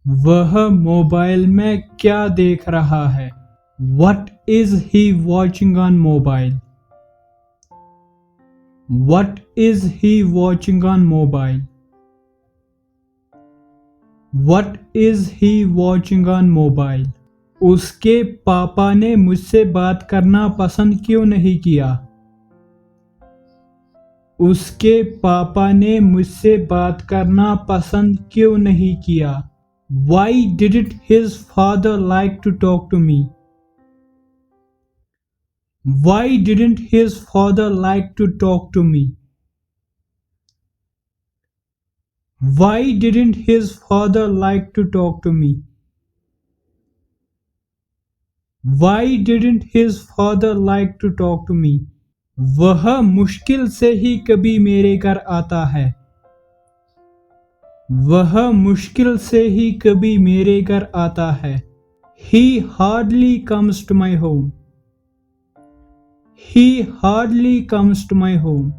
वह मोबाइल में क्या देख रहा है? What is he watching on mobile? What is he watching on mobile? What is he watching on mobile? उसके पापा ने मुझसे बात करना पसंद क्यों नहीं किया? उसके पापा ने मुझसे बात करना पसंद क्यों नहीं किया? Why didn't his father like to talk to me? Why didn't his father like to talk to me? Why didn't his father like to talk to me? Why didn't his father like to talk to me? वह मुश्किल से ही कभी मेरे घर आता है। वह मुश्किल से ही कभी मेरे घर आता है। He hardly comes to my home. He hardly comes to my home.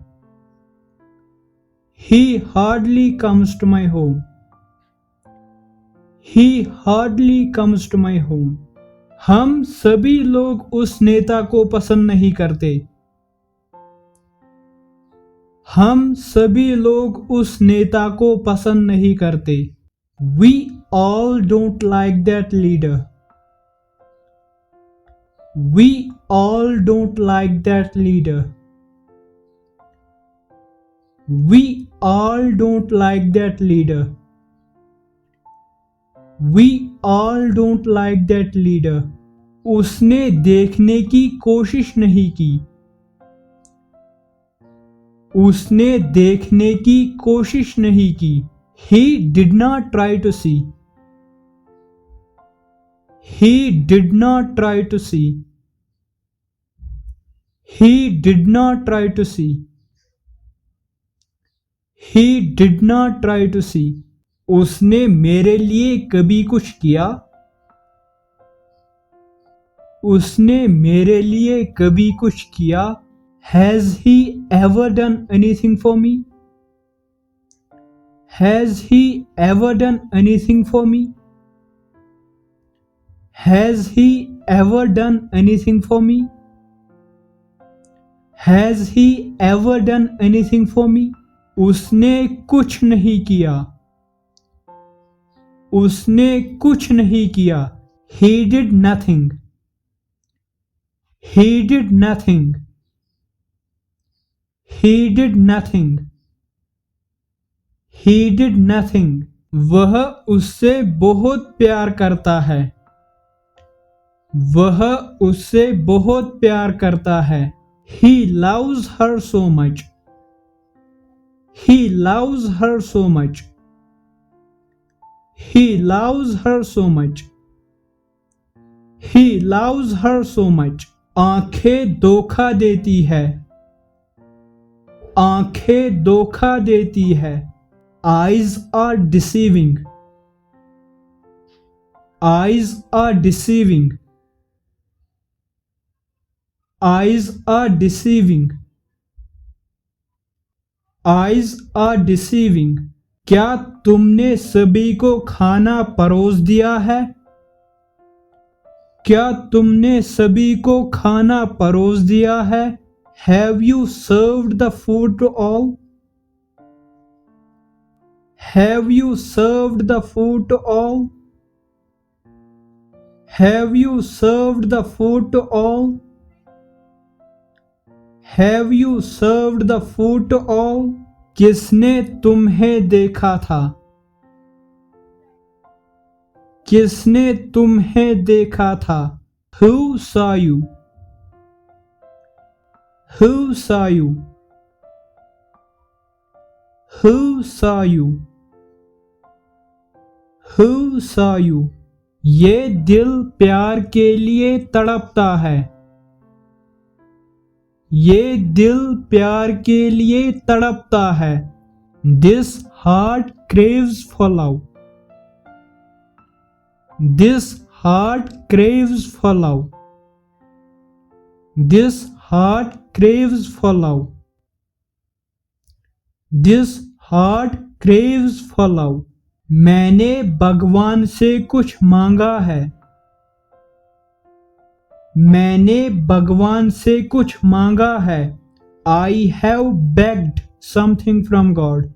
He hardly comes to my home. He hardly comes to my home. हम सभी लोग उस नेता को पसंद नहीं करते। हम सभी लोग उस नेता को पसंद नहीं करते। We all don't like that leader. We all don't like that leader. We all don't like that leader. We all don't like that leader. उसने देखने की कोशिश नहीं की। उसने देखने की कोशिश नहीं की। He did not try to see. He did not try to see. He did not try to see. He did not try to see. उसने मेरे लिए कभी कुछ किया? उसने मेरे लिए कभी कुछ किया? Has he ever done anything for me? Has he ever done anything for me? Has he ever done anything for me? Has he ever done anything for me? उसने कुछ नहीं किया। उसने कुछ नहीं किया। He did nothing. He did nothing. He did nothing. He did nothing. वह उससे बहुत प्यार करता है। वह उससे बहुत प्यार करता है। He loves her so much. He loves her so much. He loves her so much. He loves her so much. आंखें धोखा देती है। आंखें धोखा देती है। Eyes are deceiving. Eyes are deceiving. Eyes are deceiving. Eyes are deceiving. क्या तुमने सभी को खाना परोस दिया है? क्या तुमने सभी को खाना परोस दिया है? Have you served the food to all? Have you served the food to all? Have you served the food to all? Have you served the food to all? किसने तुम्हें देखा था? किसने तुम्हें देखा था? Who saw you? Who saw you? Who saw you? Who saw you? ये दिल प्यार के लिए तड़पता है। ये दिल प्यार के लिए तड़पता है। This heart craves for love. This heart craves for love. This heart craves for love. This heart craves for love. मैंने भगवान से कुछ मांगा है। मैंने भगवान से कुछ मांगा है। I have begged something from God.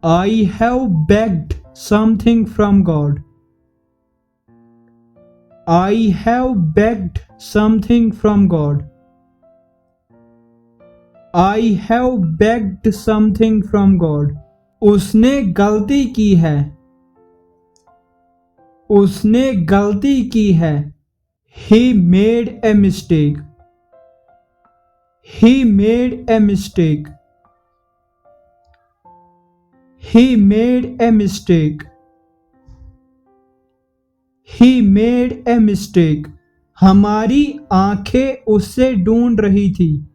I have begged something from God. I have begged something from God. I have begged something from God. उसने गलती की है। उसने गलती की है। He made a mistake. He made a mistake. He made a mistake. He made a mistake. हमारी आंखें उससे ढूंढ रही थी।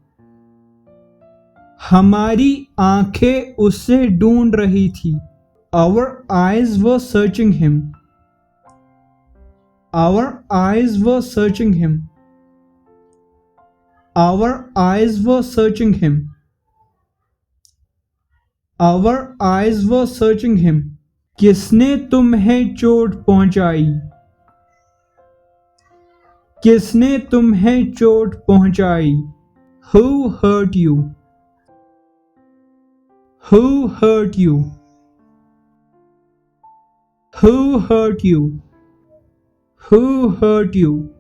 हमारी आंखें उससे ढूंढ रही थी। Our eyes were searching him. Our eyes were searching him. Our eyes were searching him. Our eyes were searching him. किसने तुम्हें चोट पहुंचाई? किसने तुम्हें चोट पहुंचाई? Who hurt you? Who hurt you? Who hurt you? Who hurt you?